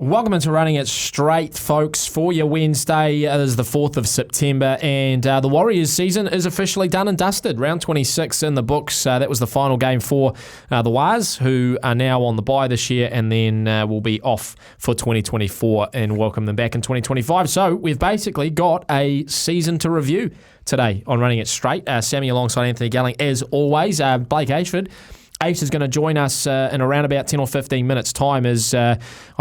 Welcome into Running It Straight, folks. For your Wednesday, it is the 4th of September, and the Warriors season is officially done and dusted. Round 26 in the books. That was the final game for the Wars, who are now on the bye this year, and then will be off for 2024 and welcome them back in 2025. So we've basically got a season to review today on Running It Straight. Sammy alongside Anthony Galling, as always. Blake Ashford. Ace is going to join us in around about 10 or 15 minutes' time as, I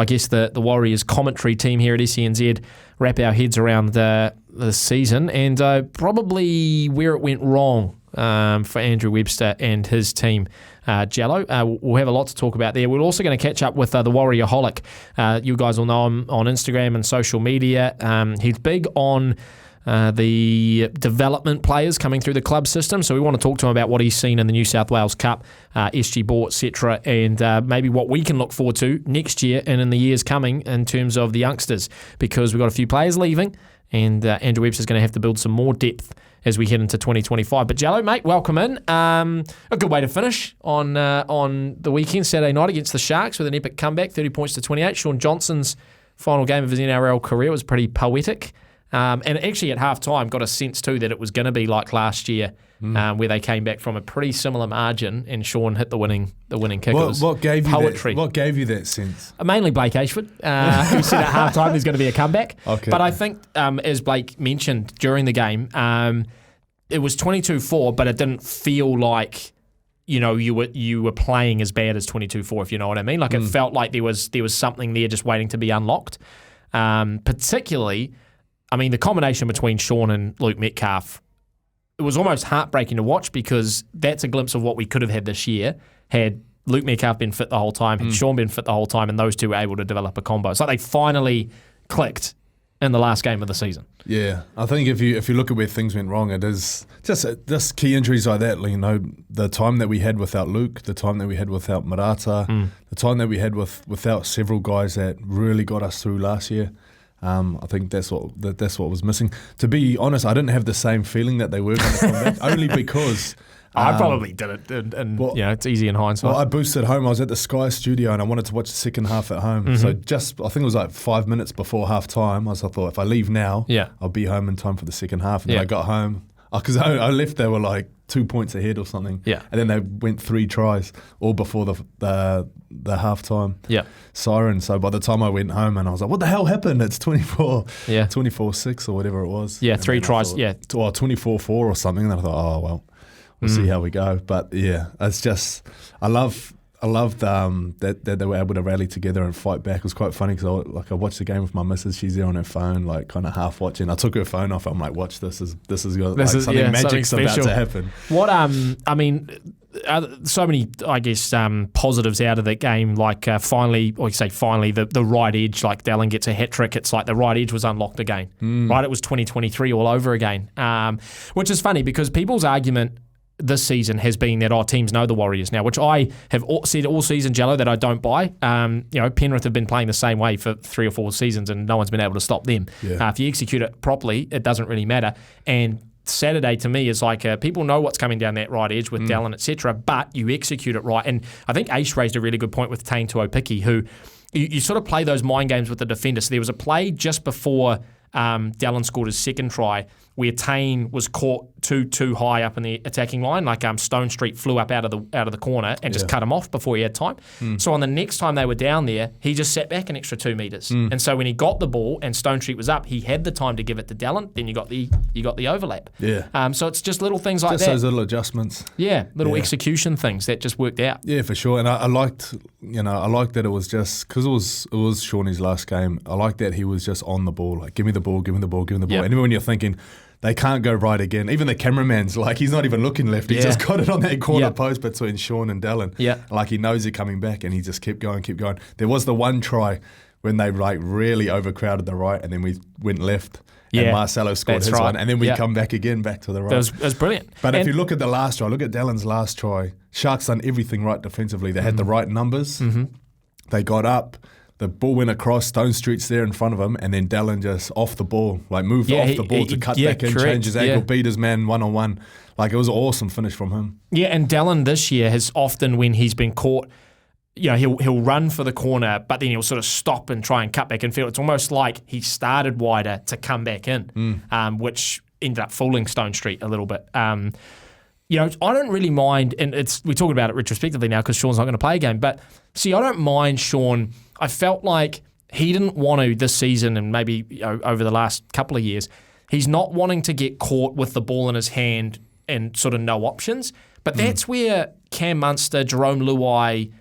guess, the Warriors commentary team here at SENZ wrap our heads around the season and probably where it went wrong for Andrew Webster and his team, Jello. We'll have a lot to talk about there. We're also going to catch up with the Warriorholic. You guys will know him on Instagram and social media. He's big on the development players coming through the club system. So we want to talk to him about what he's seen in the New South Wales Cup, SG Ball, etc., and maybe what we can look forward to next year and in the years coming in terms of the youngsters, because we've got a few players leaving, and Andrew Webster's going to have to build some more depth as we head into 2025. But Jello, mate, welcome in. A good way to finish on the weekend, Saturday night against the Sharks with an epic comeback, 30 points to 28. Shaun Johnson's final game of his NRL career was pretty poetic. And actually at half-time got a sense too that it was going to be like last year, where they came back from a pretty similar margin and Shaun hit the winning kick. What gave you poetry. What gave you that sense? Mainly Blake Ashford, who said at half-time there's going to be a comeback. Okay. But I think, as Blake mentioned during the game, it was 22-4, but it didn't feel like, you know, you were playing as bad as 22-4, if you know what I mean. Like it felt like there was something there just waiting to be unlocked. Particularly, I mean, the combination between Shaun and Luke Metcalf, it was almost heartbreaking to watch, because that's a glimpse of what we could have had this year had Luke Metcalf been fit the whole time, had Shaun been fit the whole time, and those two were able to develop a combo. It's like they finally clicked in the last game of the season. Yeah, I think if you look at where things went wrong, it is just key injuries like that. You know, the time that we had without Luke, the time that we had without Marata, the time that we had without several guys that really got us through last year. I think that's what was missing. To be honest, I didn't have the same feeling that they were going to come back, only because I probably did it, and you know, it's easy in hindsight. Well, I boosted home. I was at the Sky studio and I wanted to watch the second half at home. So I think it was like 5 minutes before half time. I thought, if I leave now, I'll be home in time for the second half. And then I got home. Because I left, they were like 2 points ahead or something. Yeah. And then they went 3 tries all before the half-time siren. So by the time I went home, and I was like, what the hell happened? It's 24-6 or whatever it was. Yeah, 3 tries, Or 24-4 or something. And I thought, oh, well, we'll see how we go. But yeah, it's just, I loved that they were able to rally together and fight back. It was quite funny because I watched the game with my missus. She's there on her phone, like kind of half watching. I took her phone off. I'm like, watch this. This is something magic's about to happen. What I mean, so many, I guess, positives out of that game. Like finally, the right edge. Like Dallin gets a hat trick. It's like the right edge was unlocked again. Right, it was 2023 all over again. Which is funny because people's argument this season has been that teams know the Warriors now, which I have said all season, Jello, that I don't buy. You know, Penrith have been playing the same way for 3 or 4 seasons and no one's been able to stop them. If you execute it properly, it doesn't really matter. And Saturday to me is like people know what's coming down that right edge with Dallin, etc., but you execute it right. And I think Ace raised a really good point with Tane Tuopiki, who you sort of play those mind games with the defender. So there was a play just before Dallin scored his second try where Tane was caught too high up in the attacking line, like Stone Street flew up out of the corner and just cut him off before he had time. So on the next time they were down there, he just sat back an extra 2 meters. And so when he got the ball and Stone Street was up, he had the time to give it to Dallin. Then you got the overlap. So it's just little things like that. Just those little adjustments. Yeah, little execution things that just worked out. Yeah, for sure. And I liked that it was just because it was Shaunie's last game. I liked that he was just on the ball, like give me the ball, give me the ball, give me the ball. And even when you're thinking, they can't go right again. Even the cameraman's like, he's not even looking left. He's just got it on that corner post between Shaun and Dallin. Like he knows they're coming back and he just kept going. There was the one try when they like really overcrowded the right and then we went left. And Marcelo scored his one. And then we come back again, back to the right. It was brilliant. But if you look at the last try, look at Dallin's last try. Sharks done everything right defensively. They had the right numbers. They got up. The ball went across, Stone Street's there in front of him, and then Dallin just off the ball, like moved off the ball to cut back in, change his angle, beat his man one-on-one. Like, it was an awesome finish from him. Yeah, and Dallin this year has often, when he's been caught he'll run for the corner, but then he'll sort of stop and try and cut back and field. It's almost like he started wider to come back in, which ended up fooling Stone Street a little bit. I don't really mind, and we're talking about it retrospectively now because Shaun's not going to play a game, but see, I don't mind Shaun. I felt like he didn't want to this season, and maybe over the last couple of years, he's not wanting to get caught with the ball in his hand and sort of no options. But that's where Cam Munster, Jerome Luai,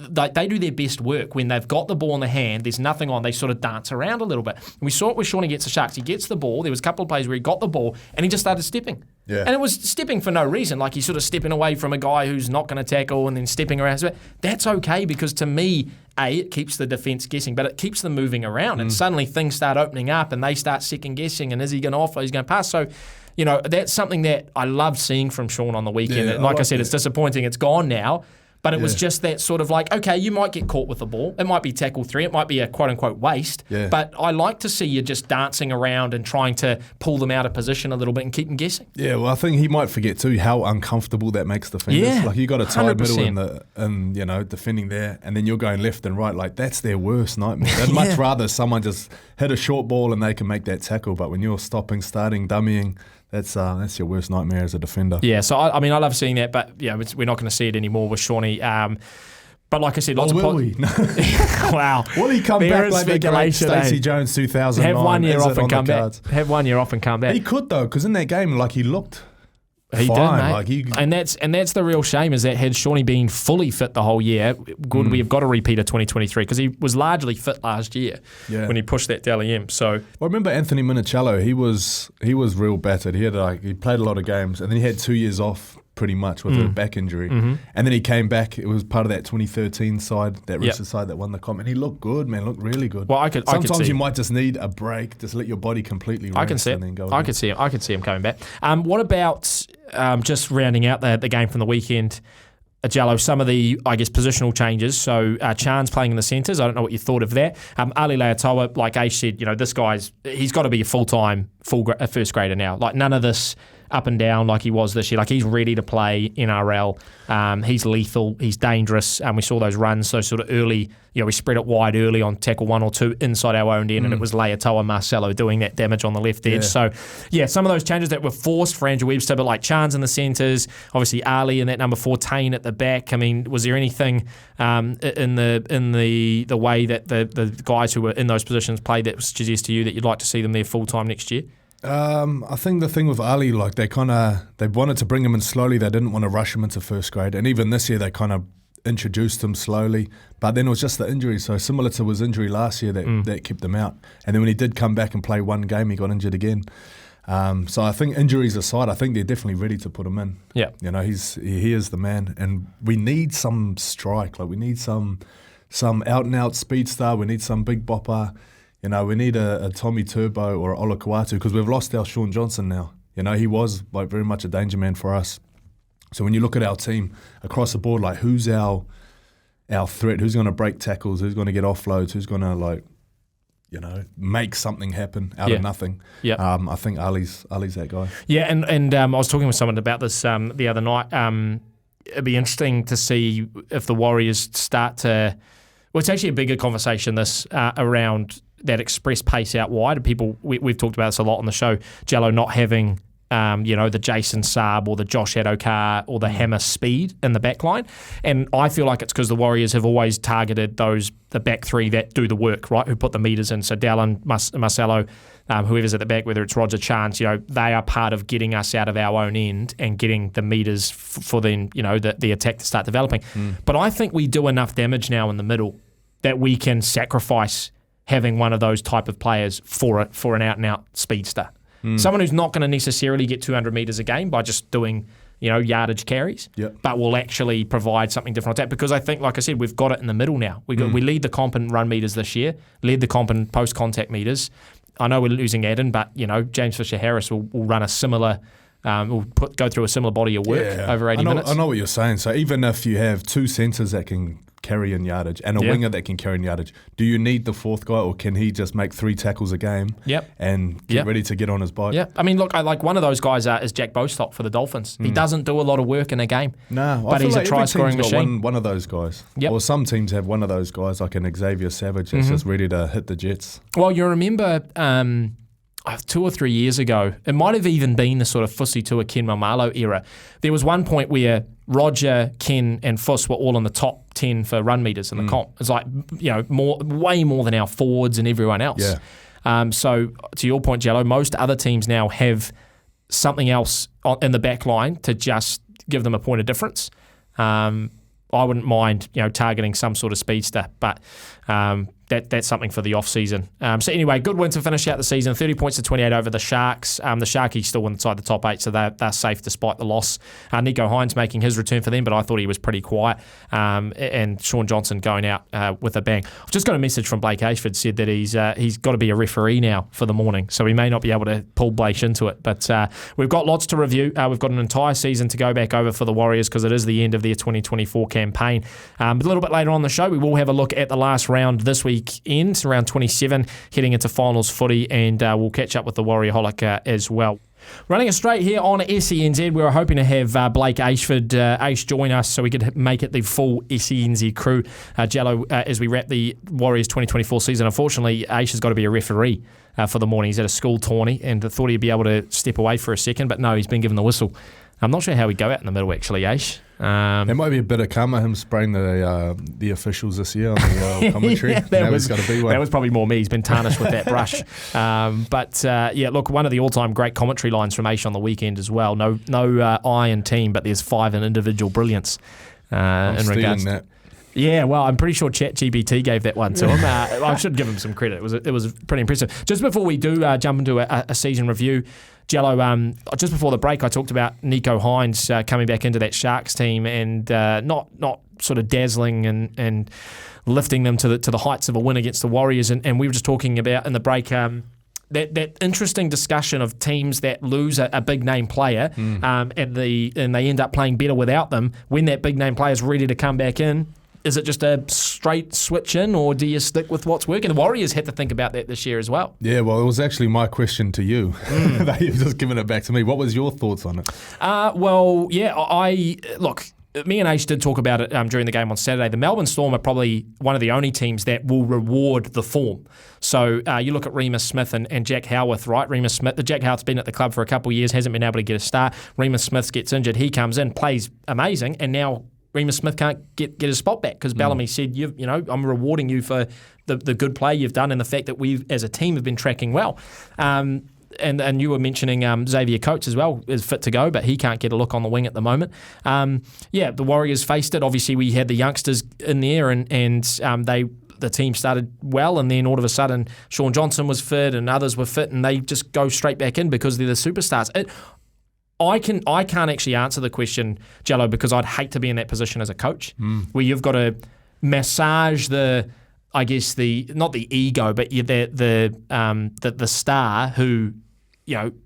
they do their best work when they've got the ball in the hand, there's nothing on, they sort of dance around a little bit. And we saw it with Shaun against the Sharks. He gets the ball, there was a couple of plays where he got the ball and he just started stepping. Yeah. And it was stepping for no reason, like he's sort of stepping away from a guy who's not going to tackle and then stepping around. That's okay because to me, it keeps the defence guessing, but it keeps them moving around and suddenly things start opening up and they start second guessing and is he going to offload, he's going to pass. So, that's something that I loved seeing from Shaun on the weekend. Yeah, and like I said, it's disappointing it's gone now. But it was just that sort of like, okay, you might get caught with the ball. It might be tackle 3. It might be a quote-unquote waste. Yeah. But I like to see you just dancing around and trying to pull them out of position a little bit and keep them guessing. Yeah, well, I think he might forget too how uncomfortable that makes defenders. Yeah, like you got a tight 100%. middle in defending there, and then you're going left and right. Like that's their worst nightmare. They'd much rather someone just hit a short ball and they can make that tackle. But when you're stopping, starting, dummying, that's your worst nightmare as a defender. Yeah, so I love seeing that, but we're not going to see it anymore with Shawnee. But like I said, lots of will we? No. Wow. Will he come back like the great Stacey Jones 2009? Have 1 year off and come back. Have 1 year off and come back. He could though, because in that game, he looked. He fine. Did, mate. And that's the real shame is that had Shawnee been fully fit the whole year, we have got a repeat of 2023 because he was largely fit last year when he pushed that Dally M. So I remember Anthony Minicello. He was real battered. He played a lot of games and then he had 2 years off pretty much with a back injury. And then he came back. It was part of that 2013 side, that Roosters side that won the comp. And he looked good, man. Looked really good. Well, Sometimes you might just need a break. Just let your body completely rest. I can see it. And then go I could see him. I could see him coming back. What about just rounding out the game from the weekend? Jello, some of the, positional changes. So Chan's playing in the centres. I don't know what you thought of that. Ali Leatoa, like Ash said, this he's got to be a full-time, first grader now. Like none of this up and down like he was this year. Like he's ready to play NRL. He's lethal. He's dangerous. We saw those runs, so sort of early, we spread it wide early on tackle 1 or 2 inside our own end, and it was Leatoa Marcelo doing that damage on the left edge. So, some of those changes that were forced for Andrew Webster, but like Chan's in the centres, obviously Ali in that number 14 at the back. I mean, was there anything in the way that the guys who were in those positions played that suggests to you that you'd like to see them there full time next year? I think the thing with Ali, they wanted to bring him in slowly. They didn't want to rush him into first grade. And even this year, they kind of introduced him slowly. But then it was just the injury. So similar to his injury last year that kept him out. And then when he did come back and play one game, he got injured again. So I think injuries aside, I think they're definitely ready to put him in. Yeah, he is the man. And we need some strike. We need some out and out speed star. We need some big bopper. We need a Tommy Turbo or Olakau'atu because we've lost our Shaun Johnson now. He was very much a danger man for us. So when you look at our team across the board, who's our threat? Who's going to break tackles? Who's going to get offloads? Who's going to make something happen out of nothing? Yeah. I think Ali's that guy. Yeah, and I was talking with someone about this the other night. It'd be interesting to see if the Warriors start to. Well, it's actually a bigger conversation this around that express pace out wide. People, we've talked about this a lot on the show. Jello not having, the Jason Saab or the Josh Adokar or the Hammer speed in the back line. And I feel like it's because the Warriors have always targeted the back three that do the work, right, who put the meters in. So Dallin, Marcelo, whoever's at the back, whether it's Roger Chance, they are part of getting us out of our own end and getting the meters for then, the attack to start developing. But I think we do enough damage now in the middle that we can sacrifice having one of those type of players for an out-and-out speedster. Someone who's not going to necessarily get 200 metres a game by just doing, yardage carries, but will actually provide something different like that. Because I think, like I said, we've got it in the middle now. We lead the comp in run metres this year, led the comp in post-contact metres. I know we're losing Adam, but, James Fisher-Harris will run a similar... go through a similar body of work over 80 minutes. I know what you're saying. So even if you have two centres that can carry in yardage and a winger that can carry in yardage. Do you need the fourth guy, or can he just make 3 tackles a game and get ready to get on his bike? Yeah, I mean, look, I like one of those guys is Jack Bostock for the Dolphins. He doesn't do a lot of work in a game, but he's a try-scoring machine. One of those guys. Or some teams have one of those guys, like an Xavier Savage that's just ready to hit the Jets. Well, you remember 2 or 3 years ago, it might have even been the sort of Fusi Tua Ken Mamalo era. There was one point where Roger, Ken, and Fuss were all in the top 10 for run meters in the comp. It's like, way more than our forwards and everyone else. Yeah. So to your point, Jello, most other teams now have something else in the back line to just give them a point of difference. I wouldn't mind, targeting some sort of speedster, but that's something for the off-season. So anyway, good win to finish out the season, 30 points to 28 over the Sharks. The Sharkies still inside the top 8, so they're safe despite the loss. Nico Hines making his return for them, but I thought he was pretty quiet. And Shaun Johnson going out with a bang. I've just got a message from Blake Ashford, said that he's got to be a referee now for the morning, so we may not be able to pull Blake into it. But we've got lots to review. We've got an entire season to go back over for the Warriors because it is the end of their 2024 campaign. But a little bit later on the show, we will have a look at the last round this weekend, round 27, heading into finals footy, and we'll catch up with the Warriorholic as well. Running us straight here on SENZ, we were hoping to have Blake Ashford, Ash, join us so we could make it the full SENZ crew, Jello, as we wrap the Warriors 2024 season. Unfortunately, Ash has got to be a referee for the morning. He's at a school tourney and thought he'd be able to step away for a second, but no, he's been given the whistle. I'm not sure how he'd go out in the middle, actually, Ash. There might be a bit of karma, him spraying the officials this year on the commentary. That was probably more me. He's been tarnished with that brush. Look, one of the all-time great commentary lines from Aish on the weekend as well. No I in team, but there's 5 in individual brilliance. I'm regards to that. Yeah, well, I'm pretty sure ChatGPT gave that one to him. I should give him some credit. It was pretty impressive. Just before we do jump into a season review, Jello, just before the break, I talked about Nico Hines coming back into that Sharks team and not sort of dazzling and lifting them to the heights of a win against the Warriors. And we were just talking about in the break that interesting discussion of teams that lose a big name player and they end up playing better without them. When that big name player is ready to come back in, is it just a straight switch in, or do you stick with what's working? The Warriors had to think about that this year as well. Yeah, well, it was actually my question to you. You've just given it back to me. What was your thoughts on it? Look, me and Aish did talk about it during the game on Saturday. The Melbourne Storm are probably one of the only teams that will reward the form. So you look at Remus Smith and Jack Howarth, right? Jack Howarth's been at the club for a couple of years, hasn't been able to get a start. Remus Smith gets injured. He comes in, plays amazing, and now Remus Smith can't get his spot back because Bellamy said, I'm rewarding you for the good play you've done and the fact that we as a team have been tracking well. And you were mentioning Xavier Coates as well is fit to go, but he can't get a look on the wing at the moment. The Warriors faced it. Obviously, we had the youngsters in there and the team started well, and then all of a sudden Shaun Johnson was fit and others were fit, and they just go straight back in because they're the superstars. I can't actually answer the question, Jello, because I'd hate to be in that position as a coach where you've got to massage not the ego, but the star who,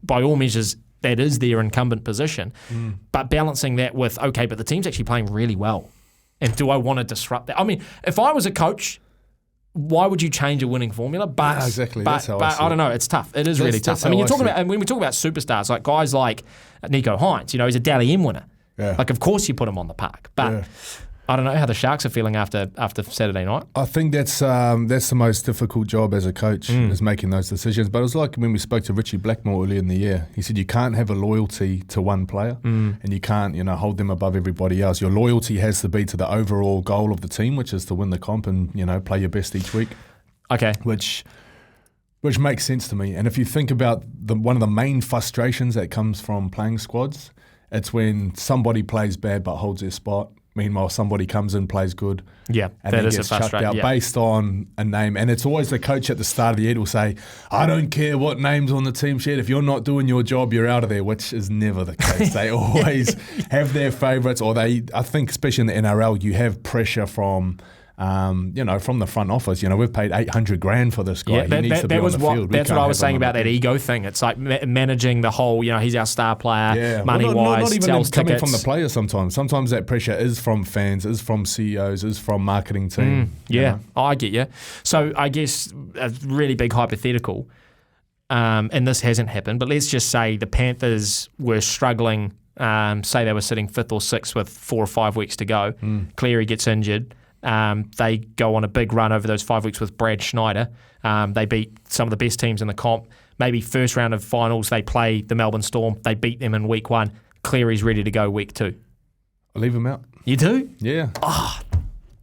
by all measures that is their incumbent position, but balancing that with, okay, but the team's actually playing really well, and do I want to disrupt that? I mean, if I was a coach, why would you change a winning formula? But exactly. But I don't know. It's tough. It is really tough. I mean, when we talk about superstars, like guys like Nico Hines, he's a Dally M winner. Yeah. Like, of course you put him on the park. But I don't know how the Sharks are feeling after Saturday night. I think that's the most difficult job as a coach is making those decisions. But it was like when we spoke to Richie Blackmore earlier in the year. He said you can't have a loyalty to one player and you can't hold them above everybody else. Your loyalty has to be to the overall goal of the team, which is to win the comp and play your best each week. Okay. Which makes sense to me. And if you think about one of the main frustrations that comes from playing squads, it's when somebody plays bad but holds their spot. Meanwhile, somebody comes in, plays good, and then gets chucked out based on a name. And it's always the coach at the start of the year will say, I don't care what name's on the team sheet. If you're not doing your job, you're out of there, which is never the case. They always have their favourites, or I think especially in the NRL, you have pressure from from the front office, we've paid $800,000 for this guy. Yeah, he needs to be on the field. That's what I was saying about that ego thing. It's like managing the whole, he's our star player, money-wise, not even sells coming tickets. from the players sometimes. Sometimes that pressure is from fans, is from CEOs, is from marketing team. I get you. So I guess a really big hypothetical, and this hasn't happened, but let's just say the Panthers were struggling, say they were sitting 5th or 6th with 4 or 5 weeks to go. Cleary gets injured. They go on a big run over those 5 weeks with Brad Schneider. They beat some of the best teams in the comp. Maybe first round of finals, they play the Melbourne Storm. They beat them in week 1. Cleary's ready to go week 2. I'll leave him out. You do? Yeah.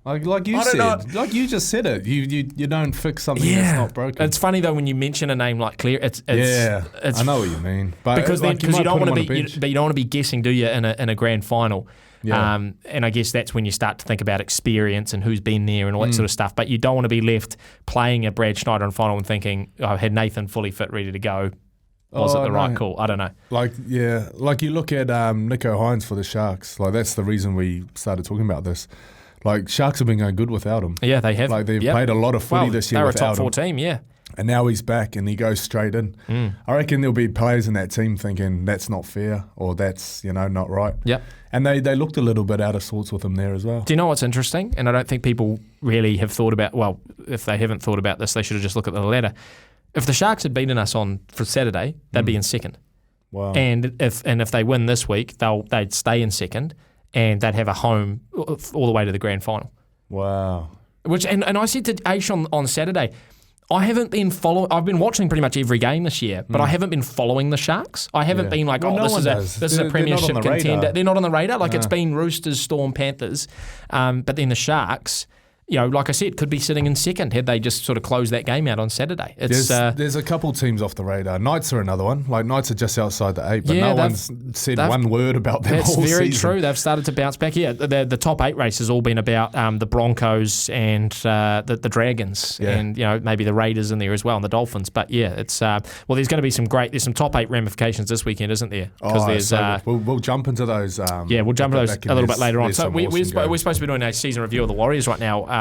Like you said, like you just said it. You don't fix something that's not broken. It's funny though when you mention a name like Cleary. It's I know what you mean. But because you don't want to be, but you don't want to be guessing, do you, in a grand final? Yeah. And I guess that's when you start to think about experience and who's been there and all that sort of stuff. But you don't want to be left playing a Brad Schneider in final and thinking, had Nathan fully fit, ready to go. Was it the right call? I don't know. Like you look at Nico Hines for the Sharks. Like that's the reason we started talking about this. Like Sharks have been going good without him. Yeah, they have. Like they've played a lot of footy this year without him. They were a top 4 team, yeah. And now he's back and he goes straight in. I reckon there'll be players in that team thinking that's not fair or that's, not right. Yep. And they looked a little bit out of sorts with him there as well. Do you know what's interesting? And I don't think people really have thought about, well, if they haven't thought about this, they should have just looked at the ladder. If the Sharks had beaten us for Saturday, they'd be in second. Wow. And if they win this week, they'd stay in second and they'd have a home all the way to the grand final. Wow. And I said to Aish on Saturday, I haven't been I've been watching pretty much every game this year, but I haven't been following the Sharks. I haven't been like, this is a premiership contender. They're not on the radar. Like it's been Roosters, Storm, Panthers, but then the Sharks, like I said, could be sitting in second had they just sort of closed that game out on Saturday. There's a couple teams off the radar. Knights are another one. Like Knights are just outside the 8, but no one's said one word about them all season. That's very true. They've started to bounce back. Yeah, the top 8 race has all been about the Broncos and the Dragons and maybe the Raiders in there as well and the Dolphins. But yeah, it's there's going to be there's some top 8 ramifications this weekend, isn't there? Because we'll jump into those. We'll jump into those a little bit later on. So we're supposed to be doing a season review of the Warriors right now.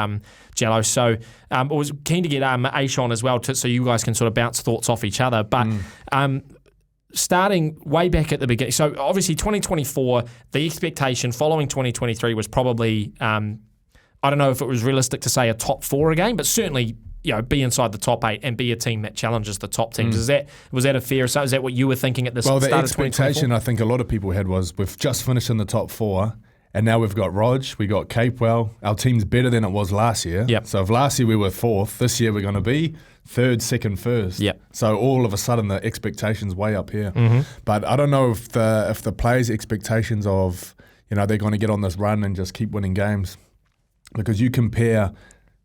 Jello. So I was keen to get Aish on as well so you guys can sort of bounce thoughts off each other. But starting way back at the beginning, so obviously 2024, the expectation following 2023 was probably, I don't know if it was realistic to say a top 4 again, but certainly be inside the top 8 and be a team that challenges the top teams. Was that a fair? Is that what you were thinking at the start of 2024? The expectation I think a lot of people had was we've just finished in the top 4. And now we've got Rog, we got Capewell. Our team's better than it was last year. Yep. So if last year we were 4th, this year we're going to be 3rd, 2nd, 1st. Yep. So all of a sudden the expectation's way up here. But I don't know if the players' expectations of they're going to get on this run and just keep winning games, because you compare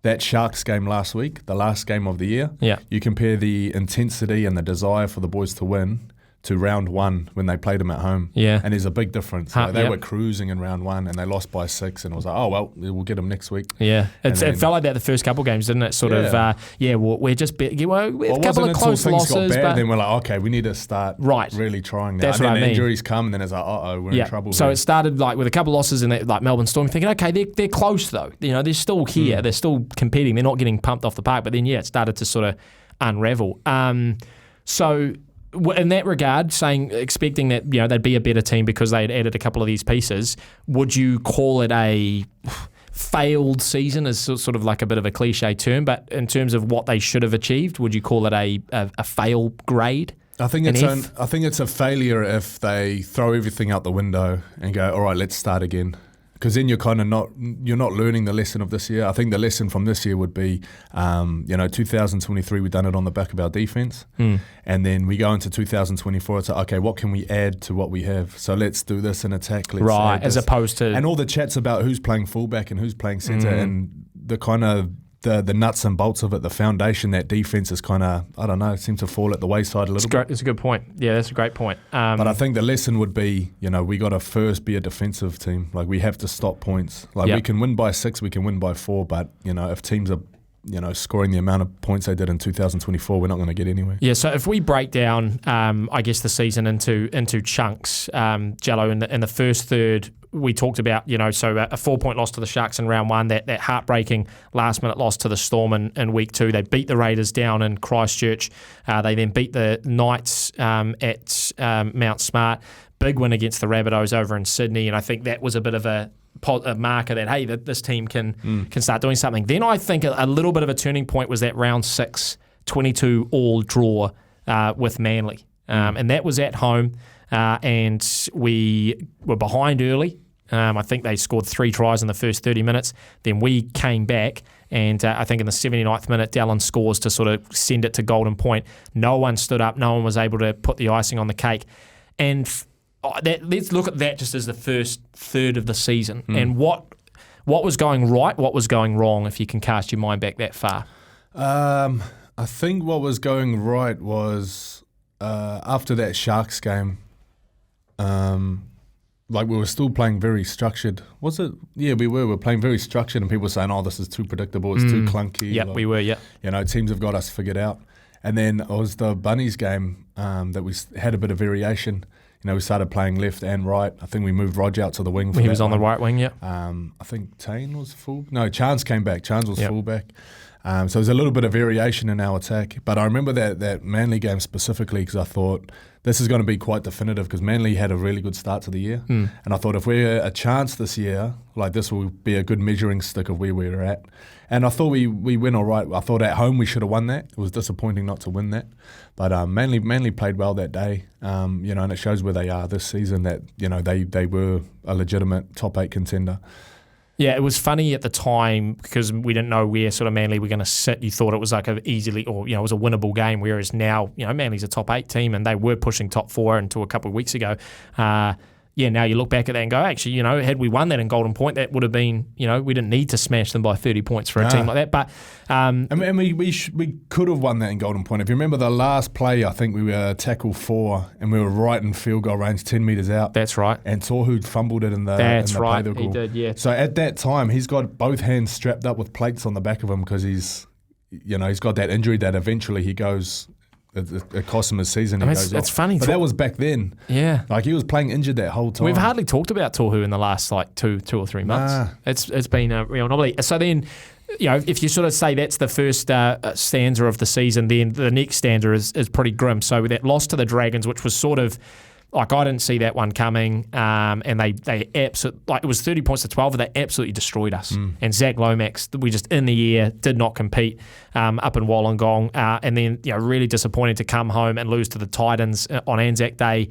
that Sharks game last week, the last game of the year. Yeah. You compare the intensity and the desire for the boys to win to round 1 when they played them at home. Yeah. And there's a big difference. They were cruising in round 1 and they lost by 6 and it was like, oh, well, we'll get them next week. Yeah. It felt like that the first couple of games, didn't it? Sort of, we're just, we have a couple of close losses. Got bad, then we're like, okay, we need to start really trying now. That's and what then I mean. Injuries come and then it's like, we're in trouble So here. it started like with a couple of losses in like Melbourne Storm, thinking, okay, they're close though. They're still here. They're still competing. They're not getting pumped off the park. But then, it started to sort of unravel. So in that regard, expecting that they'd be a better team because they had added a couple of these pieces, would you call it a failed season? Is sort of like a bit of a cliche term, but in terms of what they should have achieved, would you call it a fail grade? I think it's a failure if they throw everything out the window and go, all right, let's start again. Because then you're not learning the lesson of this year. I think the lesson from this year would be, 2023 we've done it on the back of our defense, and then we go into 2024. It's like, okay, what can we add to what we have? So let's do this in attack. Let's add this. As opposed to and all the chats about who's playing fullback and who's playing centre and the kind of the nuts and bolts of it, the foundation, that defense is kind of, I don't know, seems to fall at the wayside a little bit. It's a good point. Yeah, that's a great point. But I think the lesson would be, we got to first be a defensive team. Like, we have to stop points. Like, we can win by 6, we can win by 4, but, if teams are, scoring the amount of points they did in 2024, we're not going to get anywhere. Yeah, so if we break down, I guess, the season into chunks, Jello, in the first third, we talked about, so a 4-point loss to the Sharks in round one, that heartbreaking last-minute loss to the Storm in week 2. They beat the Raiders down in Christchurch. They then beat the Knights at Mount Smart. Big win against the Rabbitohs over in Sydney, and I think that was a bit of a marker that, hey, this team can start doing something. Then I think a little bit of a turning point was that round 6, 22-all draw with Manly. And that was at home, and we were behind early. I think they scored 3 tries in the first 30 minutes. Then we came back, and I think in the 79th minute, Dallin scores to sort of send it to golden point. No one stood up. No one was able to put the icing on the cake. And let's look at that just as the first third of the season. And what was going right, what was going wrong, if you can cast your mind back that far? I think what was going right was after that Sharks game, we were still playing very structured. Was it? Yeah, we were. We were playing very structured, and people were saying, "Oh, this is too predictable. It's too clunky." Yeah, we were. Yeah. Teams have got us figured out. And then it was the Bunnies game that we had a bit of variation. We started playing left and right. I think we moved Rog out to the wing. He was on the right wing, yeah. I think Tane was full. No, Chance came back. Chance was fullback. So there's a little bit of variation in our attack. But I remember that Manly game specifically because I thought this is going to be quite definitive because Manly had a really good start to the year. And I thought if we're a chance this year, this will be a good measuring stick of where we're at. And I thought we went all right. I thought at home we should have won that. It was disappointing not to win that. But Manly played well that day, and it shows where they are this season that, they were a legitimate top 8 contender. Yeah, it was funny at the time because we didn't know where sort of Manly were going to sit. You thought it was like it was a winnable game, whereas now, Manly's a top 8 team and they were pushing top 4 until a couple of weeks ago. Now you look back at that and go, actually, had we won that in Golden Point, that would have been, we didn't need to smash them by 30 points for a team like that. But we could have won that in Golden Point. If you remember the last play, I think we were tackle 4 and we were right in field goal range, 10 metres out. That's right. And Tohu fumbled it in the That's in the right. play. He did, yeah. So at that time, he's got both hands strapped up with plates on the back of him because he's got that injury that eventually he goes. It cost him his season. It's funny. But that was back then. Yeah. He was playing injured that whole time. We've hardly talked about Tohu in the last 2 or 3 months. It's been a real anomaly. So then, if you sort of say that's the first stanza of the season, then the next stanza is pretty grim. So that loss to the Dragons, which was sort of I didn't see that one coming, and they absolutely, it was 30 points to 12, and they absolutely destroyed us. And Zach Lomax, we just in the air did not compete up in Wollongong, and then really disappointed to come home and lose to the Titans on Anzac Day,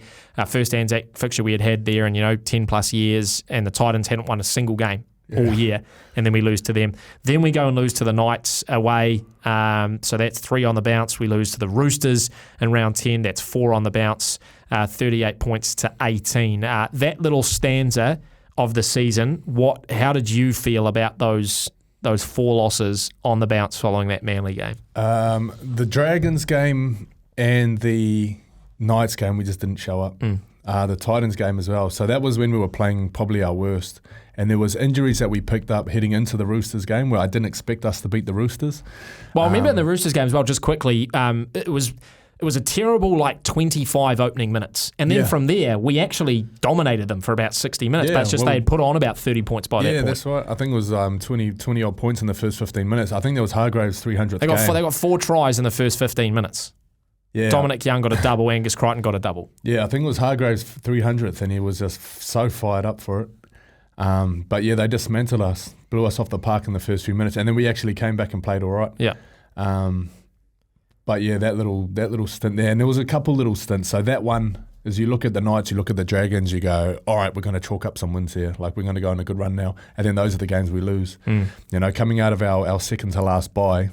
first Anzac fixture we had there in 10 plus years, and the Titans hadn't won a single game all year, and then we lose to them. Then we go and lose to the Knights away, so that's 3 on the bounce. We lose to the Roosters in round 10, that's 4 on the bounce. 38 points to 18. That little stanza of the season, how did you feel about those 4 losses on the bounce following that Manly game? The Dragons game and the Knights game, we just didn't show up. The Titans game as well. So that was when we were playing probably our worst. And there was injuries that we picked up heading into the Roosters game where I didn't expect us to beat the Roosters. Well, I remember in the Roosters game as well, just quickly, it was a terrible 25 opening minutes. And then from there, we actually dominated them for about 60 minutes. But it's just they had put on about 30 points by that point. Yeah, that's right. I think it was 20 odd points in the first 15 minutes. I think there was Hargraves' 300th They got 4 tries in the first 15 minutes. Yeah. Dominic Young got a double, Angus Crichton got a double. Yeah, I think it was Hargraves' 300th, and he was just so fired up for it. But they dismantled us, blew us off the park in the first few minutes, and then we actually came back and played all right. Yeah. But that little stint there, and there was a couple little stints. So that one, as you look at the Knights, you look at the Dragons, you go, all right, we're going to chalk up some wins here. We're going to go on a good run now. And then those are the games we lose. Coming out of our second to last bye,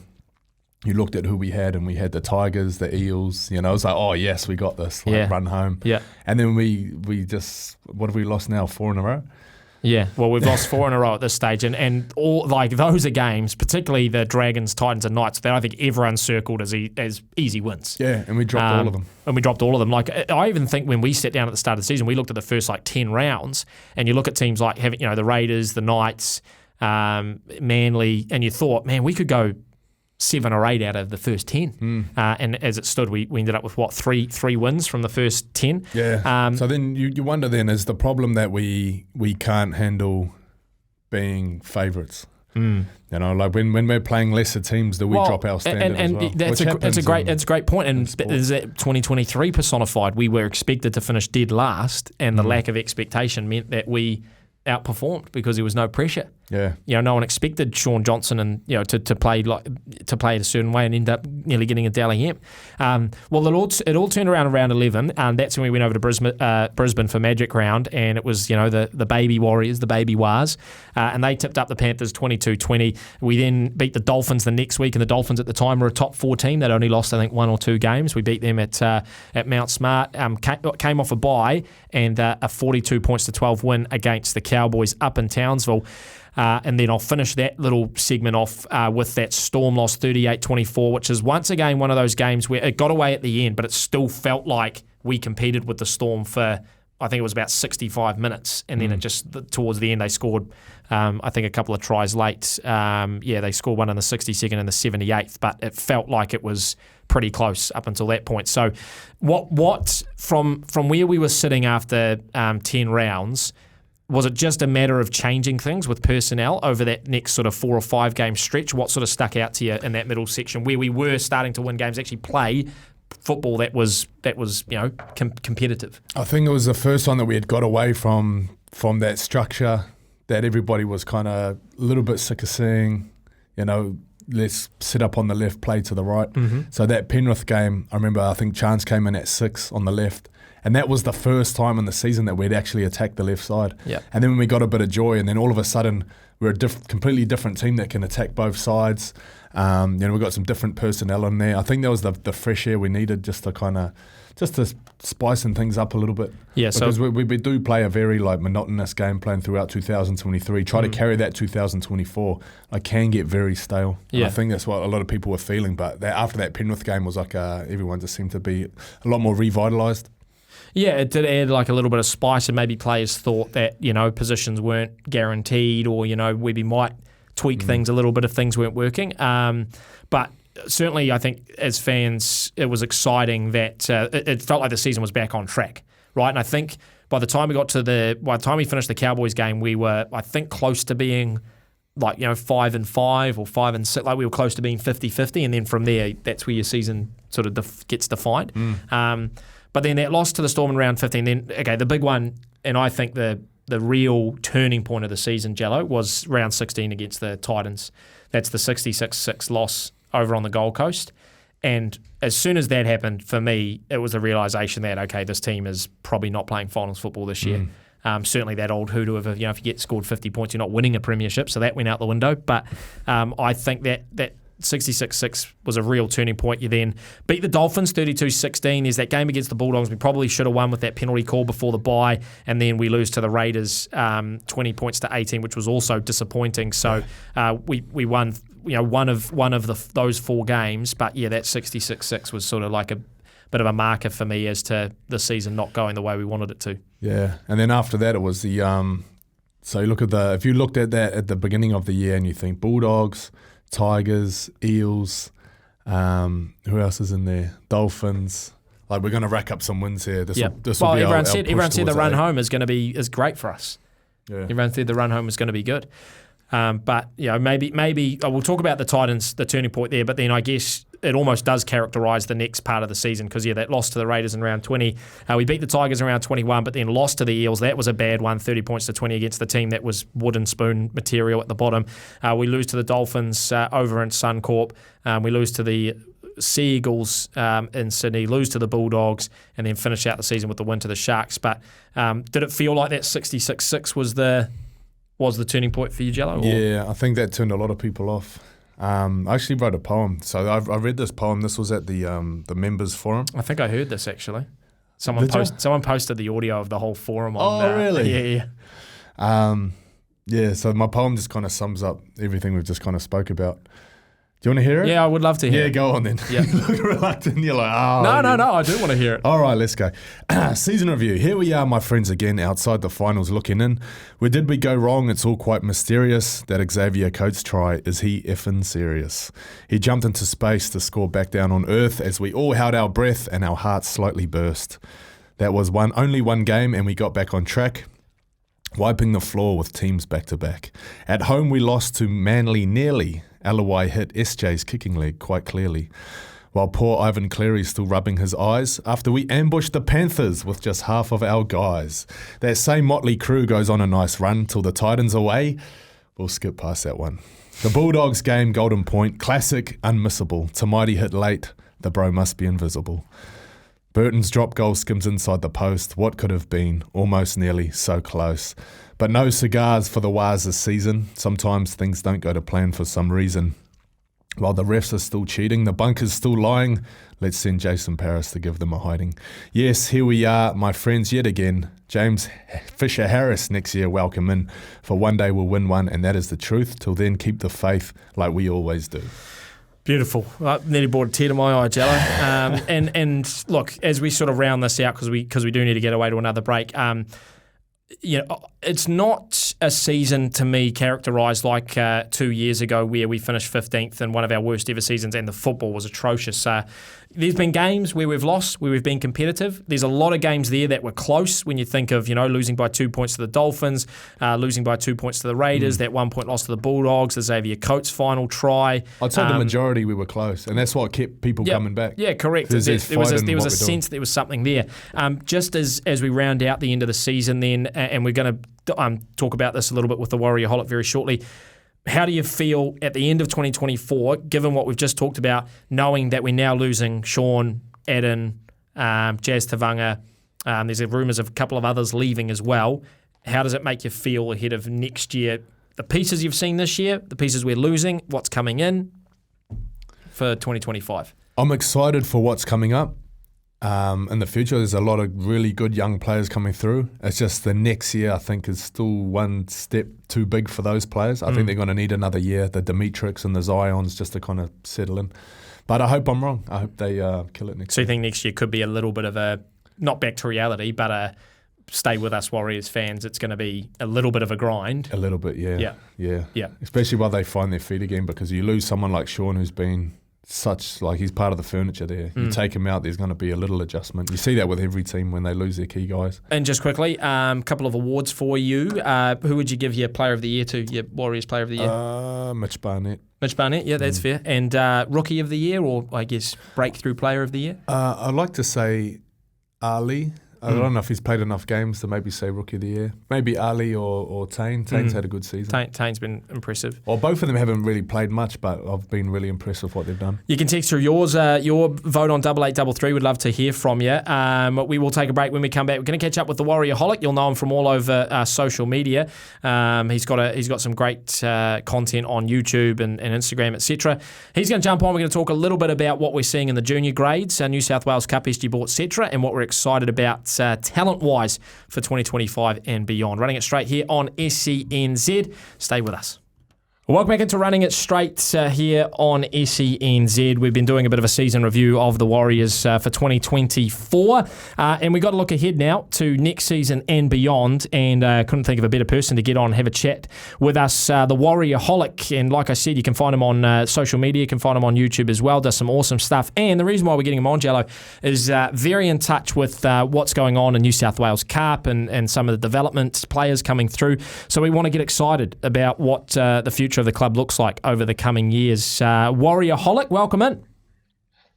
you looked at who we had, and we had the Tigers, the Eels. It was like, oh yes, we got this. Run home. Yeah. And then we just, what have we lost now? 4 in a row. Yeah, well, we've lost 4 in a row at this stage, and all those are games, particularly the Dragons, Titans, and Knights, that I think everyone circled as easy wins. Yeah, and we dropped all of them. And we dropped all of them. I even think when we sat down at the start of the season, we looked at the first 10 rounds, and you look at teams like having the Raiders, the Knights, Manly, and you thought, man, we could go 7 or 8 out of the first 10. And as it stood, we ended up with, three wins from the first 10. Yeah. So then you wonder then, is the problem that we can't handle being favourites? You know, like when we're playing lesser teams, do we drop our standard as well? It's a great point. And is that 2023 personified? We were expected to finish dead last, and the lack of expectation meant that we outperformed because there was no pressure. Yeah, no one expected Shaun Johnson and to play it a certain way and end up nearly getting a Dally Hemp. It all turned around in round 11, and that's when we went over to Brisbane for Magic Round, and it was the baby Warriors, the baby Wars, and they tipped up the Panthers 22-20. We then beat the Dolphins the next week, and the Dolphins at the time were a top 4 team. They'd only lost I think 1 or 2 games. We beat them at Mount Smart. Came off a bye and a 42 points to 12 win against the Cowboys up in Townsville. And then I'll finish that little segment off with that Storm loss 38-24, which is once again one of those games where it got away at the end, but it still felt like we competed with the Storm for, I think it was about 65 minutes. And then it just, towards the end, they scored, I think, a couple of tries late. They scored one in the 62nd and the 78th, but it felt like it was pretty close up until that point. So what from where we were sitting after 10 rounds, was it just a matter of changing things with personnel over that next sort of 4 or 5 game stretch? What sort of stuck out to you in that middle section where we were starting to win games, actually play football that was competitive? I think it was the first time that we had got away from that structure that everybody was kind of a little bit sick of seeing. Let's sit up on the left, play to the right. So that Penrith game, I remember, I think Chance came in at 6 on the left. And that was the first time in the season that we'd actually attacked the left side. Yeah. And then when we got a bit of joy, and then all of a sudden we're a completely different team that can attack both sides. We've got some different personnel in there. I think that was the fresh air we needed just to spicing things up a little bit. Yeah, because we do play a very monotonous game plan throughout 2023. Try to carry that 2024. I can get very stale. Yeah. I think that's what a lot of people were feeling. But after that Penrith game was everyone just seemed to be a lot more revitalised. Yeah, it did add a little bit of spice, and maybe players thought that, positions weren't guaranteed, or, we might tweak things a little bit if things weren't working. But certainly I think as fans, it was exciting that it felt like the season was back on track, right? And I think by the time we finished the Cowboys game, we were, I think, close to being 5-5 or 5-6, we were close to being 50-50, and then from there, that's where your season sort of gets defined. But then that loss to the Storm in round 15, the big one, and I think the real turning point of the season, Jello, was round 16 against the Titans. That's the 66-6 loss over on the Gold Coast. And as soon as that happened, for me, it was a realisation that, okay, this team is probably not playing finals football this year. Certainly that old hoodoo of, if you get scored 50 points, you're not winning a premiership, so that went out the window. But I think that 66-6 was a real turning point. You then beat the Dolphins 32-16. There's that game against the Bulldogs. We probably should have won with that penalty call before the bye, and then we lose to the Raiders 20 points to 18, which was also disappointing. So we won one of those 4 games, but that 66-6 was sort of like a bit of a marker for me as to the season not going the way we wanted it to. Yeah, and then after that it was the so you look at if you looked at that at the beginning of the year and you think Bulldogs, Tigers, Eels, who else is in there? Dolphins. We're going to rack up some wins here. This will be everyone said the run home is great for us. Yeah. Everyone said the run home is going to be good. But maybe we'll talk about the Titans, the turning point there. But then I guess it almost does characterise the next part of the season because that loss to the Raiders in round 20. We beat the Tigers in round 21, but then lost to the Eels. That was a bad one, 30 points to 20 against the team that was wooden spoon material at the bottom. We lose to the Dolphins over in Suncorp. We lose to the Sea Eagles in Sydney, lose to the Bulldogs, and then finish out the season with the win to the Sharks. But did it feel like that 66-6 was the turning point for you, Jello? Yeah, I think that turned a lot of people off. I actually wrote a poem. So I read this poem. This was at the members forum. I think I heard this actually. Someone posted the audio of the whole forum on Oh, really? Yeah. So my poem just kind of sums up everything we've just kind of spoke about. Do you want to hear it? Yeah, I would love to hear it. Yeah, go on then. Yeah. You look reluctant. You're like, oh. No, I do want to hear it. All right, let's go. Season review. Here we are, my friends, again, outside the finals looking in. Where did we go wrong? It's all quite mysterious. That Xavier Coates try, is he effing serious? He jumped into space to score back down on Earth as we all held our breath and our hearts slightly burst. That was only one game and we got back on track, wiping the floor with teams back-to-back. At home, we lost to Manly nearly. Alawai hit SJ's kicking leg quite clearly, while poor Ivan Cleary's still rubbing his eyes after we ambushed the Panthers with just half of our guys. That same motley crew goes on a nice run till the Titans away. We'll skip past that one. The Bulldogs game, Golden Point, classic, unmissable. Tamaiti hit late, the bro must be invisible. Burton's drop goal skims inside the post. What could have been? Almost nearly, so close. But no cigars for the Waz this season. Sometimes things don't go to plan for some reason. While the refs are still cheating, the bunker's still lying. Let's send Jason Paris to give them a hiding. Yes, here we are, my friends, yet again. James Fisher-Harris next year, welcome in. For one day we'll win one, and that is the truth. Till then, keep the faith like we always do. Beautiful. Nearly brought a tear to my eye, Jello. And look, as we sort of round this out, because we do need to get away to another break, it's not a season to me characterised like 2 years ago where we finished 15th in one of our worst ever seasons and the football was atrocious. There's been games where we've lost, where we've been competitive. There's a lot of games there that were close when you think of, losing by 2 points to the Dolphins, losing by 2 points to the Raiders, that 1 point loss to the Bulldogs, the Xavier Coates final try. I'd say the majority we were close, and that's what kept people coming back. Yeah, correct. There was a sense there was something there. Just as we round out the end of the season then, and we're going to talk about this a little bit with the Warriorholic very shortly, how do you feel at the end of 2024, given what we've just talked about, knowing that we're now losing Shaun, Adam, Jazz Tavanga, there's rumours of a couple of others leaving as well. How does it make you feel ahead of next year? The pieces you've seen this year, the pieces we're losing, what's coming in for 2025? I'm excited for what's coming up. In the future, there's a lot of really good young players coming through. It's just the next year, I think, is still one step too big for those players. I think they're going to need another year, the Dimitriks and the Zions, just to kind of settle in. But I hope I'm wrong. I hope they kill it next year. So you think next year could be a little bit of a, not back to reality, but a stay with us Warriors fans, it's going to be a little bit of a grind. A little bit, yeah. Especially while they find their feet again, because you lose someone like Shaun who's been he's part of the furniture there. You take him out, there's going to be a little adjustment. You see that with every team when they lose their key guys. And just quickly, a couple of awards for you. Who would you give your Player of the Year to, your Warriors Player of the Year? Mitch Barnett. Mitch Barnett, yeah, that's fair. And Rookie of the Year, or I guess Breakthrough Player of the Year? I'd like to say Ali. I don't know if he's played enough games to maybe say Rookie of the Year. Maybe Ali or Tane. Tane's had a good season. Tane's been impressive. Well, both of them haven't really played much, but I've been really impressed with what they've done. You can text through yours, your vote on 8833. We'd love to hear from you. We will take a break. When we come back, we're going to catch up with the Warriorholic. You'll know him from all over social media. He's got some great content on YouTube and Instagram, etc. He's going to jump on. We're going to talk a little bit about what we're seeing in the junior grades, New South Wales Cup, SG Ball, etc., and what we're excited about talent-wise for 2025 and beyond. Running it straight here on SENZ. Stay with us. Welcome back into Running It Straight here on SENZ. We've been doing a bit of a season review of the Warriors for 2024, and we've got to look ahead now to next season and beyond, and couldn't think of a better person to get on and have a chat with us, the Warriorholic. And like I said, you can find him on social media, you can find him on YouTube as well, does some awesome stuff. And the reason why we're getting him on, Jello, is very in touch with what's going on in New South Wales Cup and some of the development players coming through. So we want to get excited about what the future of the club looks like over the coming years. Warriorholic, welcome in.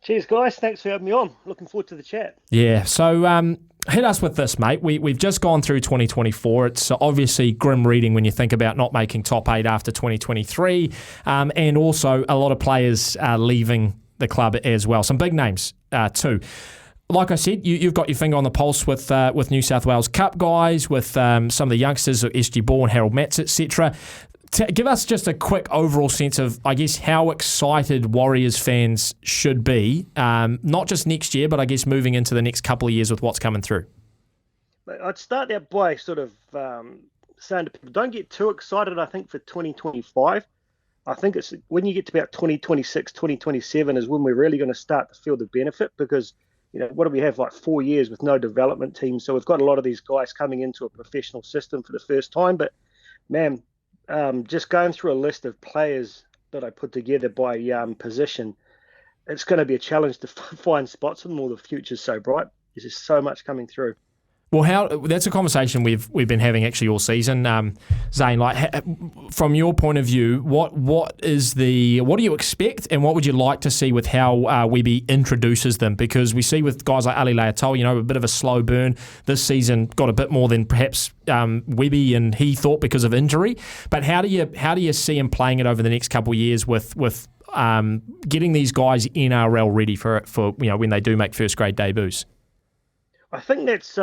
Cheers, guys. Thanks for having me on. Looking forward to the chat. Yeah, so hit us with this, mate. We've just gone through 2024. It's obviously grim reading when you think about not making top 8 after 2023, and also a lot of players leaving the club as well. Some big names too. Like I said, you've got your finger on the pulse with New South Wales Cup guys, with some of the youngsters of SG Ball and Harold Matz, etc. Give us just a quick overall sense of, I guess, how excited Warriors fans should be, not just next year, but I guess moving into the next couple of years with what's coming through. I'd start out by sort of saying to people, don't get too excited, I think, for 2025. I think it's when you get to about 2026, 2027 is when we're really going to start to feel the benefit, because, what do we have, like 4 years with no development team? So we've got a lot of these guys coming into a professional system for the first time. But, man, just going through a list of players that I put together by position, it's going to be a challenge to find spots for them. All the future's so bright. There's just so much coming through. Well, that's a conversation we've been having actually all season, Zane. Like, from your point of view, what do you expect, and what would you like to see with how Webby introduces them? Because we see with guys like Ali Leitao, a bit of a slow burn this season, got a bit more than perhaps Webby and he thought because of injury. But how do you see him playing it over the next couple of years with getting these guys NRL ready for when they do make first grade debuts? I think that's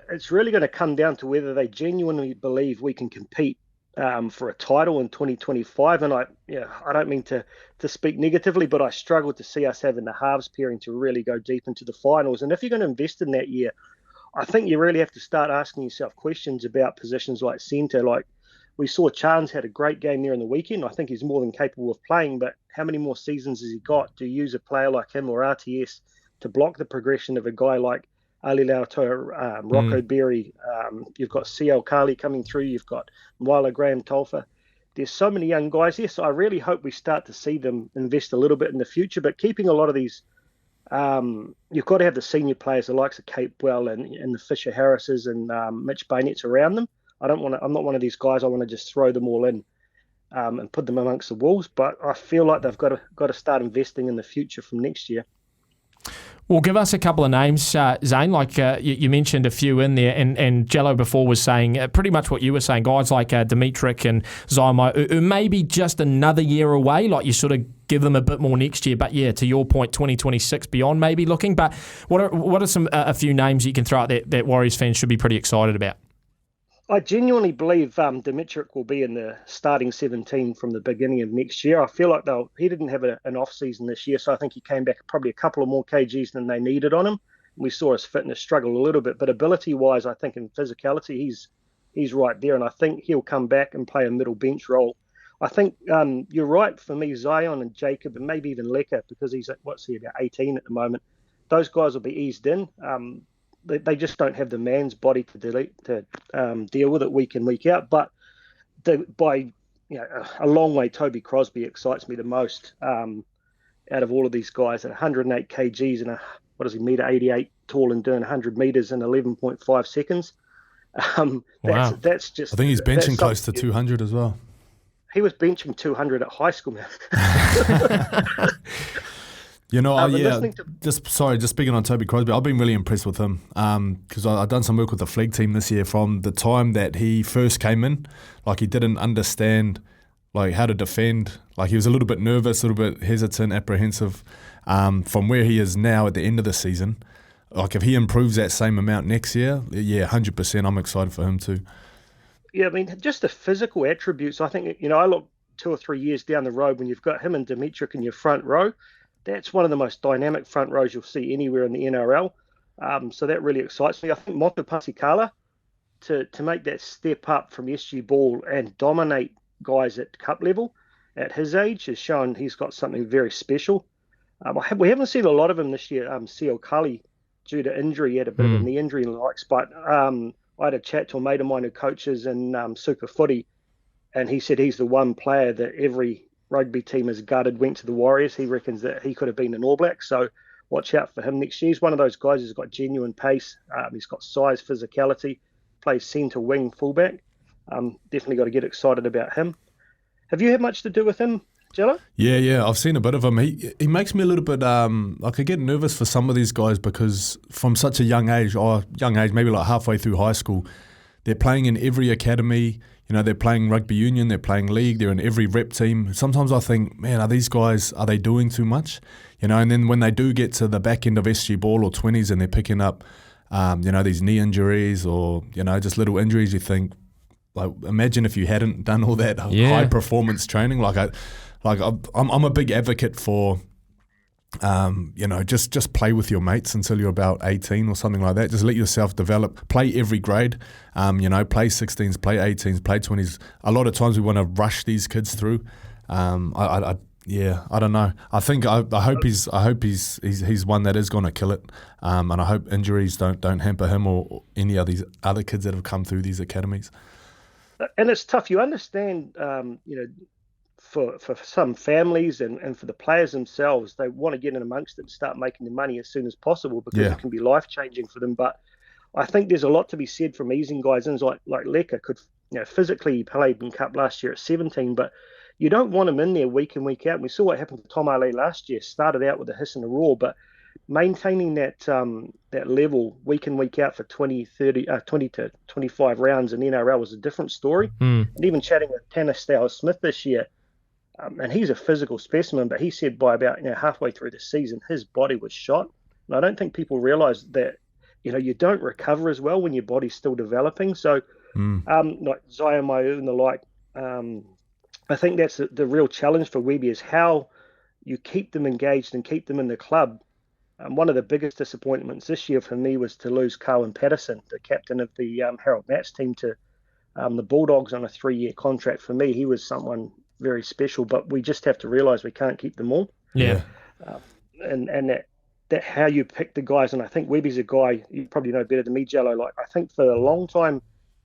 it's really going to come down to whether they genuinely believe we can compete for a title in 2025. And I don't mean to speak negatively, but I struggle to see us having the halves pairing to really go deep into the finals. And if you're going to invest in that year, I think you really have to start asking yourself questions about positions like centre. Like we saw Chance had a great game there on the weekend. I think he's more than capable of playing, but how many more seasons has he got? Do you use a player like him or RTS to block the progression of a guy like Ali Leitao, Rocco Berry, you've got CL Carley coming through, you've got Mwala Graham Tolfa. There's so many young guys here, so I really hope we start to see them invest a little bit in the future, but keeping a lot of these, you've got to have the senior players, the likes of Capewell and the Fisher Harrises and Mitch Baynett's around them. I'm not one of these guys, I want to just throw them all in and put them amongst the wolves, but I feel like they've got to start investing in the future from next year. Well, give us a couple of names, Zane. Like you mentioned a few in there, and Jello before was saying pretty much what you were saying. Guys like Dimitrik and Zymo, who may be just another year away. Like you sort of give them a bit more next year. But yeah, to your point, 2026 beyond maybe looking. But what are a few names you can throw out that Warriors fans should be pretty excited about? I genuinely believe Dimitrik will be in the starting 17 from the beginning of next year. I feel like he didn't have an off season this year, so I think he came back probably a couple of more kgs than they needed on him. We saw his fitness struggle a little bit, but ability-wise, I think in physicality, he's right there, and I think he'll come back and play a middle bench role. I think you're right for me, Zion and Jacob, and maybe even Lecker, because he's about 18 at the moment. Those guys will be eased in. They just don't have the man's body to deal with it week in, week out. But by a long way, Toby Crosby excites me the most out of all of these guys. At 108 kgs and metre 88 tall and doing 100 metres in 11.5 seconds. Wow. That's just. I think he's benching close to 200 as well. He was benching 200 at high school, man. Just speaking on Toby Crosby, I've been really impressed with him because I've done some work with the flag team this year from the time that he first came in. Like he didn't understand like how to defend. Like he was a little bit nervous, a little bit hesitant, apprehensive. From where he is now at the end of the season, like if he improves that same amount next year, 100%, I'm excited for him too. Yeah, I mean, just the physical attributes. I think, I look 2 or 3 years down the road when you've got him and Dimitrik in your front row. That's one of the most dynamic front rows you'll see anywhere in the NRL. So that really excites me. I think Motu Pasikala, to make that step up from SG Ball and dominate guys at cup level at his age has shown he's got something very special. We haven't seen a lot of him this year. CL Cully, due to injury, he had a bit of a knee injury and the likes. But I had a chat to a mate of mine who coaches in Super Footy, and he said he's the one player that every rugby team has gutted, went to the Warriors. He reckons that he could have been an All Black, so watch out for him next year. He's one of those guys who's got genuine pace. He's got size, physicality, plays centre, wing, fullback. Definitely got to get excited about him. Have you had much to do with him, Jello? Yeah, I've seen a bit of him. He makes me a little bit, like I get nervous for some of these guys because from such a young age, maybe like halfway through high school, they're playing in every academy. They're playing rugby union, they're playing league, they're in every rep team. Sometimes I think, man, are they doing too much? And then when they do get to the back end of SG Ball or 20s and they're picking up, these knee injuries or, just little injuries, you think, like, imagine if you hadn't done all that high performance training. I'm a big advocate for, just play with your mates until you're about 18 or something like that. Just let yourself develop. Play every grade. Play 16s, play 18s, play 20s. A lot of times we want to rush these kids through. I don't know. I hope he's one that is going to kill it, and I hope injuries don't hamper him or any of these other kids that have come through these academies. And it's tough. You understand, for some families and for the players themselves, they want to get in amongst it and start making the money as soon as possible because it can be life changing for them. But I think there's a lot to be said from easing guys in. Like Leka could, physically he played in Cup last year at 17, but you don't want him in there week in, week out. And we saw what happened to Tom Ali last year. Started out with a hiss and a roar, but maintaining that level week in, week out for 20 to 25 rounds in the NRL was a different story. And even chatting with Tanner Stowers-Smith this year, and he's a physical specimen, but he said by about halfway through the season, his body was shot. And I don't think people realise that, you don't recover as well when your body's still developing. So like Zion Maiu and the like, I think that's the real challenge for Webby is how you keep them engaged and keep them in the club. One of the biggest disappointments this year for me was to lose Cohen Patterson, the captain of the Harold Matts team, to the Bulldogs on a 3-year contract. For me, he was someone very special, but we just have to realise we can't keep them all. Yeah. And that how you pick the guys, and I think Webby's a guy, you probably know better than me, Jello. Like, I think for a long time,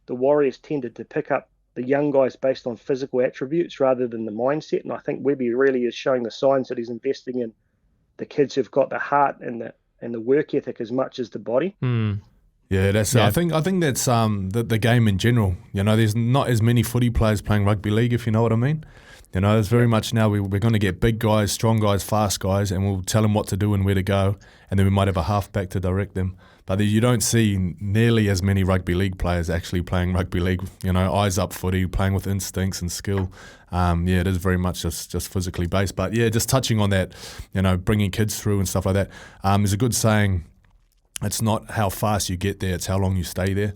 the Warriors tended to pick up the young guys based on physical attributes rather than the mindset. And I think Webby really is showing the signs that he's investing in the kids who've got the heart and the work ethic as much as the body. Yeah, that's. I think that's the game in general. There's not as many footy players playing rugby league, if you know what I mean. It's very much now we're going to get big guys, strong guys, fast guys, and we'll tell them what to do and where to go, and then we might have a halfback to direct them. But you don't see nearly as many rugby league players actually playing rugby league. Eyes up footy, playing with instincts and skill. It is very much just physically based. But yeah, just touching on that, bringing kids through and stuff like that. There's a good saying. It's not how fast you get there; it's how long you stay there.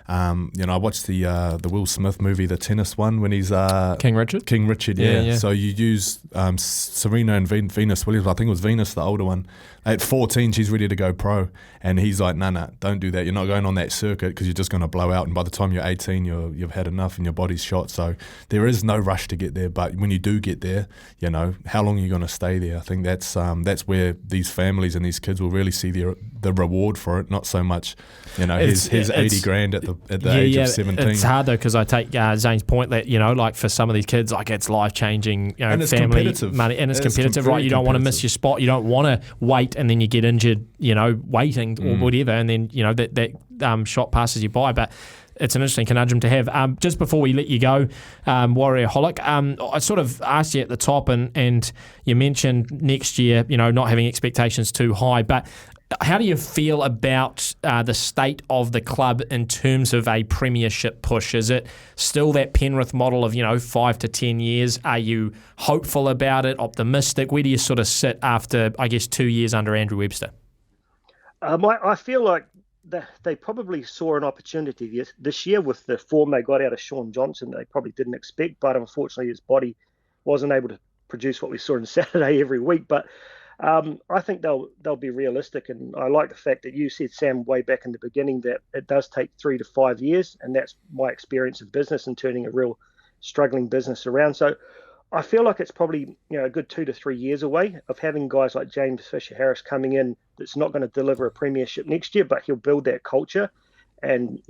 I watched the Will Smith movie, the tennis one, when he's King Richard. King Richard, yeah. So you use Serena and Venus Williams. I think it was Venus, the older one. At 14, she's ready to go pro, and he's like, "No, don't do that. You're not going on that circuit because you're just going to blow out. And by the time you're 18, you've had enough, and your body's shot. So there is no rush to get there. But when you do get there, how long are you going to stay there? I think that's where these families and these kids will really see the reward for it. Not so much, his 80 grand at the age of 17. It's hard though because I take Zane's point that like for some of these kids, like it's life changing. And it's family competitive. Money, and it's competitive, right? You don't want to miss your spot. You don't want to wait and then you get injured, waiting or whatever, and then that shot passes you by. But it's an interesting conundrum to have. Just before we let you go, Warriorholic, I sort of asked you at the top, and you mentioned next year, not having expectations too high, but how do you feel about the state of the club in terms of a premiership push? Is it still that Penrith model of 5 to 10 years? Are you hopeful about it, optimistic? Where do you sort of sit after, I guess, 2 years under Andrew Webster? I feel like they probably saw an opportunity this year with the form they got out of Shaun Johnson. They probably didn't expect, but unfortunately his body wasn't able to produce what we saw on Saturday every week. But I think they'll be realistic, and I like the fact that you said, Sam, way back in the beginning that it does take 3 to 5 years, and that's my experience of business and turning a real struggling business around. So I feel like it's probably a good 2 to 3 years away of having guys like James Fisher-Harris coming in that's not going to deliver a premiership next year, but he'll build that culture and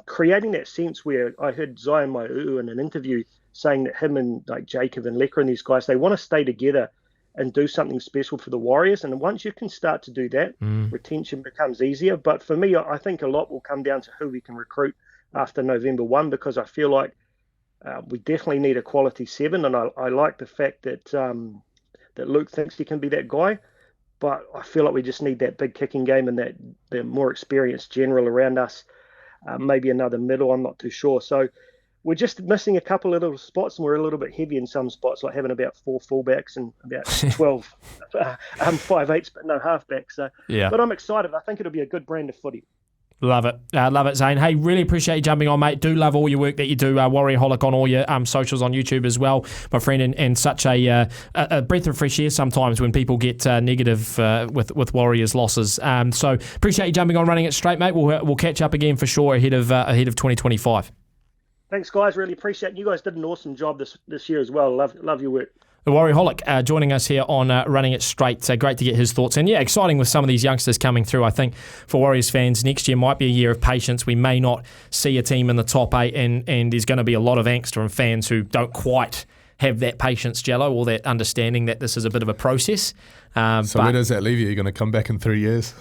creating that sense where I heard Zion Maiu in an interview saying that him and like Jacob and Leka and these guys, they want to stay together and do something special for the Warriors. And once you can start to do that, retention becomes easier. But for me, I think a lot will come down to who we can recruit after November 1, because I feel like we definitely need a quality 7. And I like the fact that that Luke thinks he can be that guy. But I feel like we just need that big kicking game and that the more experienced general around us, maybe another middle, I'm not too sure. So we're just missing a couple of little spots, and we're a little bit heavy in some spots, like having about 4 fullbacks and about 12 5/8s, but no halfbacks. So, yeah. But I'm excited. I think it'll be a good brand of footy. Love it. Love it, Zane. Hey, really appreciate you jumping on, mate. Do love all your work that you do. Warriorholic on all your socials on YouTube as well, my friend, and such a breath of fresh air sometimes when people get negative with Warriors losses. So appreciate you jumping on, running it straight, mate. We'll catch up again for sure ahead of 2025. Thanks, guys. Really appreciate it. You guys did an awesome job this year as well. Love your work. The Warriorholic joining us here on Running It Straight. Great to get his thoughts. And yeah, exciting with some of these youngsters coming through. I think for Warriors fans, next year might be a year of patience. We may not see a team in the top 8, and there's going to be a lot of angst from fans who don't quite have that patience, Jello, or that understanding that this is a bit of a process. So where does that leave you? You're going to come back in 3 years?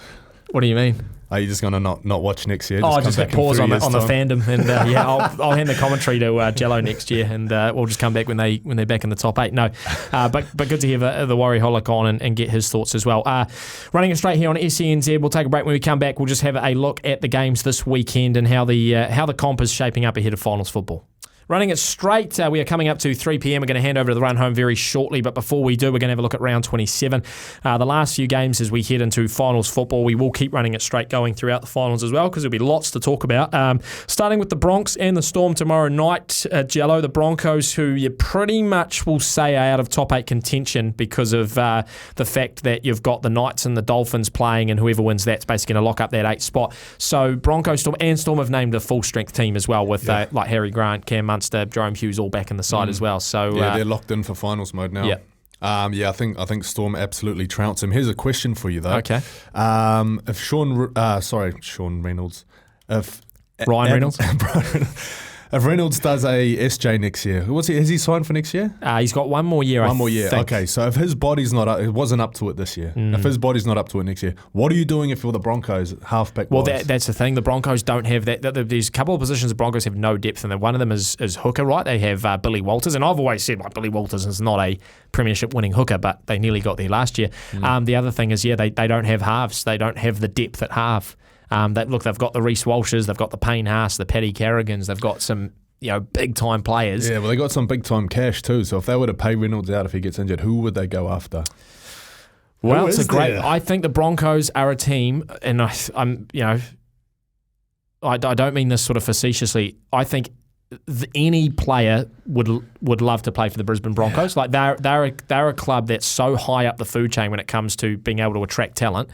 What do you mean? Are you just going to not watch next year? Just hit pause on the fandom, and I'll hand the commentary to Jello next year, and we'll just come back when they're back in the top 8. No, but good to hear the Warriorholic on and get his thoughts as well. Running it straight here on SENZ. We'll take a break. When we come back, we'll just have a look at the games this weekend and how the comp is shaping up ahead of finals football. Running it straight, we are coming up to 3 p.m. We're going to hand over to the run home very shortly, but before we do, we're going to have a look at round 27. The last few games as we head into finals football. We will keep running it straight going throughout the finals as well, because there'll be lots to talk about. Starting with the Bronx and the Storm tomorrow night. Jello, the Broncos, who you pretty much will say are out of top 8 contention because of the fact that you've got the Knights and the Dolphins playing, and whoever wins that's basically going to lock up that 8th spot. So Broncos, Storm, and Storm have named a full-strength team as well with like Harry Grant, Cam Munster, Jerome Hughes all back in the side as well. So they're locked in for finals mode now. I think Storm absolutely trounce him. Here's a question for you though. Okay. If Shaun Reynolds, if Ryan Reynolds. If Reynolds does a SJ next year, has he signed for next year? He's got one more year. One more year. Okay, so if his body's not up, it wasn't up to it this year. If his body's not up to it next year, what are you doing if you're the Broncos halfback? Well, that's the thing. The Broncos don't have that. There's a couple of positions the Broncos have no depth in. One of them is hooker, right? They have Billy Walters, and I've always said Billy Walters is not a premiership winning hooker, but they nearly got there last year. The other thing is, they don't have halves. They don't have the depth at half. They've got the Reece Walshes, they've got the Payne Haas, the Paddy Carrigans, they've got some big time players. Yeah, well, they got some big time cash too. So if they were to pay Reynolds out if he gets injured, who would they go after? Well, it's a great. I think the Broncos are a team, and I don't mean this sort of facetiously. I think any player would love to play for the Brisbane Broncos. Like they're a club that's so high up the food chain when it comes to being able to attract talent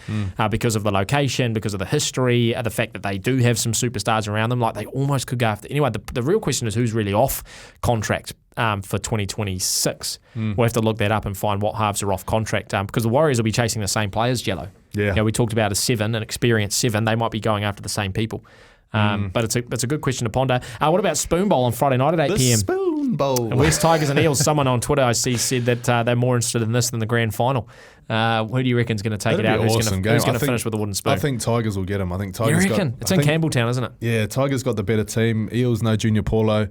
because of the location, because of the history, the fact that they do have some superstars around them. Like they almost could go after. Anyway, the real question is who's really off contract for 2026. We'll have to look that up and find what halves are off contract because the Warriors will be chasing the same players, Jello. Yeah. We talked about an experienced 7. They might be going after the same people. But it's a good question to ponder. What about Spoon Bowl on Friday night at 8 p.m? Spoon Bowl. West Tigers and Eels. Someone on Twitter I see said that they're more interested in this than the grand final. Who do you reckon is going to take it out? Who's going to finish with a wooden spoon? I think Tigers will get him. I think Tigers. You reckon? It's in Campbelltown, isn't it? Yeah, Tigers got the better team. Eels, no Junior Paulo.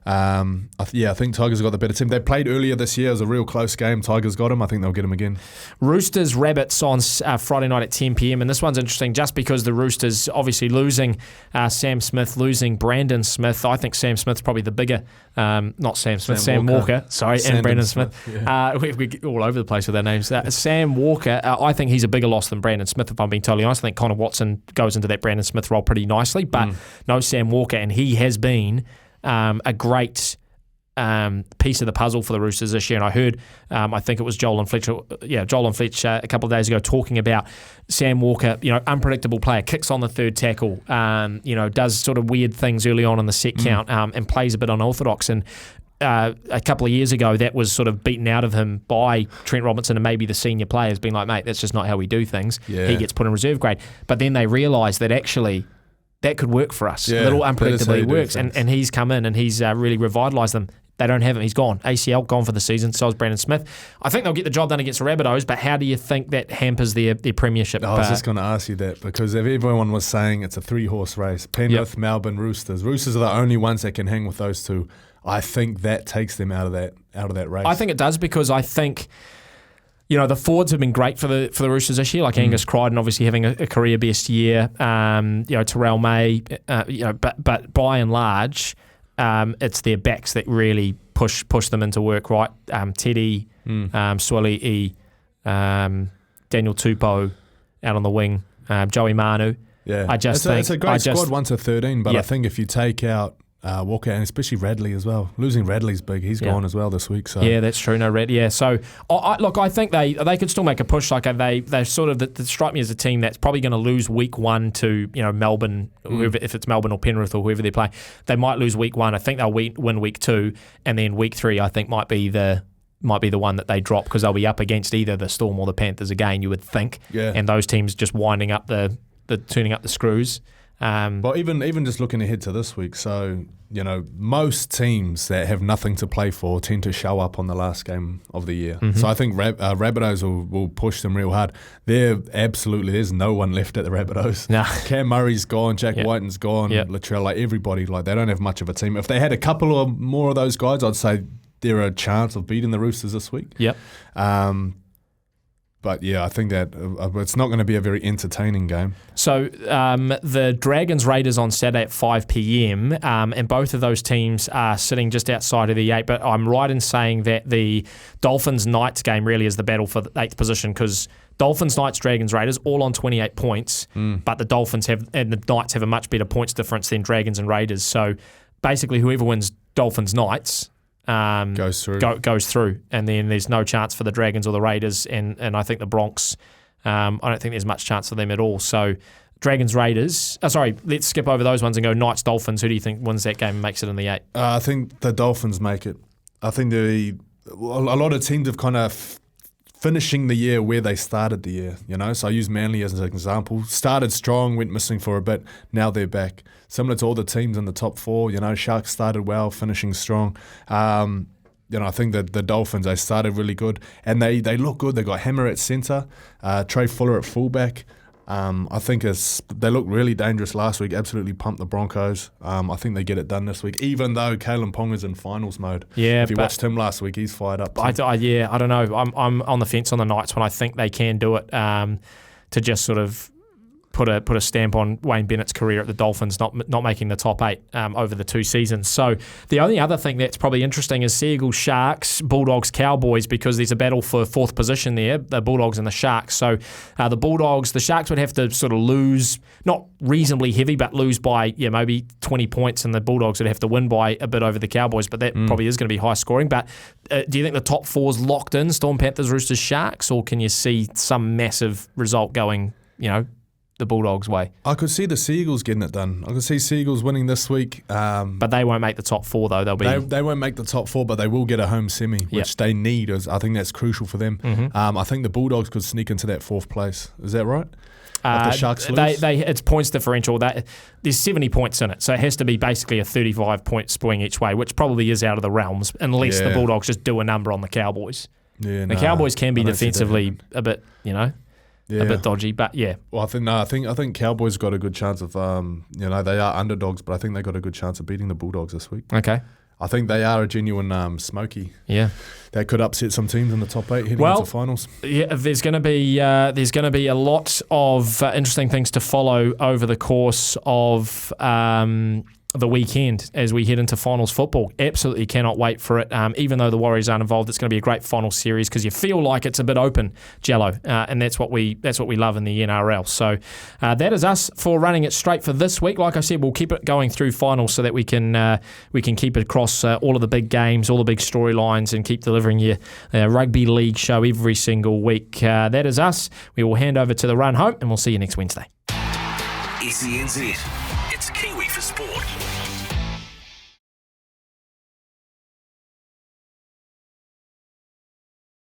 I think Tigers got the better team. They played earlier this year. It was a real close game. Tigers got him. I think they'll get him again. Roosters Rabbits on Friday night at 10 p.m. And this one's interesting just because the Roosters obviously losing Sam Smith, losing Brandon Smith. I think Sam Smith's probably the bigger, not Sam Smith, Sam Walker. Sorry, and Brandon Smith. We're all over the place with our names. Sam Walker, I think he's a bigger loss than Brandon Smith, if I'm being totally honest. I think Connor Watson goes into that Brandon Smith role pretty nicely, but no Sam Walker, and he has been a great piece of the puzzle for the Roosters this year. And I heard, I think it was Joel and Fletch a couple of days ago talking about Sam Walker, unpredictable player, kicks on the third tackle, does sort of weird things early on in the set count, and plays a bit unorthodox. And a couple of years ago, that was sort of beaten out of him by Trent Robinson and maybe the senior players being like, mate, that's just not how we do things. Yeah. He gets put in reserve grade. But then they realised that actually that could work for us. Yeah, a little unpredictably works. And he's come in and he's really revitalised them. They don't have him. He's gone. ACL, gone for the season. So is Brandon Smith. I think they'll get the job done against the Rabbitohs, but how do you think that hampers their premiership? I was just going to ask you that because if everyone was saying it's a 3-horse race, Penrith, Melbourne, Roosters. Roosters are the only ones that can hang with those two. I think that takes them out of that race. I think it does because I think the forwards have been great for the Roosters this year, like Angus Crichton obviously having a career best year. Terrell May, but by and large, it's their backs that really push them into work. Right, Teddy, Swilly, Daniel Tupou out on the wing, Joey Manu. Yeah, it's a great squad 1 to 13, but I think if you take out walk out, and especially Radley as well. Losing Radley's big. He's gone as well this week. So yeah, that's true. No, Rad. Yeah, so I think they could still make a push. Like they sort of they strike me as a team that's probably going to lose week 1 to Melbourne, whoever, if it's Melbourne or Penrith or whoever they play. They might lose week 1. I think they'll win week 2, and then week 3 I think might be the one that they drop because they'll be up against either the Storm or the Panthers again. You would think, and those teams just winding up the turning up the screws. But even just looking ahead to this week, so most teams that have nothing to play for tend to show up on the last game of the year. So I think Rabbitohs will push them real hard. There's no one left at the Rabbitohs. No. Cam Murray's gone, Jack Whiten's gone, Latrell, like everybody, like they don't have much of a team. If they had a couple or more of those guys, I'd say they're a chance of beating the Roosters this week. Yep. But yeah, I think that it's not going to be a very entertaining game. So the Dragons Raiders on Saturday at 5 p.m. And both of those teams are sitting just outside of the 8. But I'm right in saying that the Dolphins Knights game really is the battle for the 8th position because Dolphins Knights Dragons Raiders all on 28 points, but the Dolphins and the Knights have a much better points difference than Dragons and Raiders. So basically, whoever wins Dolphins Knights goes through, and then there's no chance for the Dragons or the Raiders, and I think the Bronx, I don't think there's much chance for them at all. So Dragons Raiders, let's skip over those ones and go Knights Dolphins. Who do you think wins that game and makes it in the 8? I think the Dolphins make it. I think a lot of teams have kind of finishing the year where they started the year, So I use Manly as an example. Started strong, went missing for a bit. Now they're back. Similar to all the teams in the top 4, Sharks started well, finishing strong. I think that the Dolphins, they started really good. And they look good. They got Hammer at centre, Trey Fuller at fullback. I think they looked really dangerous last week, absolutely pumped the Broncos. I think they get it done this week, even though Kalen Ponga's in finals mode. Yeah, if you watched him last week, he's fired up. I don't know. I'm on the fence on the Knights when I think they can do it to just sort of put a stamp on Wayne Bennett's career at the Dolphins, not making the top 8 over the 2 seasons. So the only other thing that's probably interesting is Seagulls, Sharks, Bulldogs, Cowboys, because there's a battle for 4th position there, the Bulldogs and the Sharks. So the Sharks would have to sort of lose, not reasonably heavy, but lose by maybe 20 points, and the Bulldogs would have to win by a bit over the Cowboys, but that probably is going to be high scoring. But do you think the top 4 is locked in, Storm, Panthers, Roosters, Sharks, or can you see some massive result going, the Bulldogs' way? I could see the Seagulls getting it done. I could see Seagulls winning this week. But they won't make the top 4, though. They won't make the top 4, but they will get a home semi, which they need. I think that's crucial for them. I think the Bulldogs could sneak into that 4th place. Is that right? The Sharks lose? It's points differential. There's 70 points in it, so it has to be basically a 35-point swing each way, which probably is out of the realms, unless the Bulldogs just do a number on the Cowboys. Yeah, the Cowboys can be defensively a bit, a bit dodgy, but yeah. Well, I think Cowboys got a good chance of, they are underdogs, but I think they got a good chance of beating the Bulldogs this week. Okay. I think they are a genuine smoky. Yeah. That could upset some teams in the top 8 heading into finals. Yeah, there's going to be a lot of interesting things to follow over the course of the weekend as we head into finals football. Absolutely cannot wait for it. Even though the Warriors aren't involved, it's going to be a great final series because you feel like it's a bit open, Jello, and that's what we love in the NRL. So that is us for running it straight for this week. Like I said, we'll keep it going through finals so that we can keep it across all of the big games, all the big storylines, and keep delivering you a rugby league show every single week. That is us. We will hand over to the run home, and we'll see you next Wednesday. SENZ. It's Kiwi for Sport.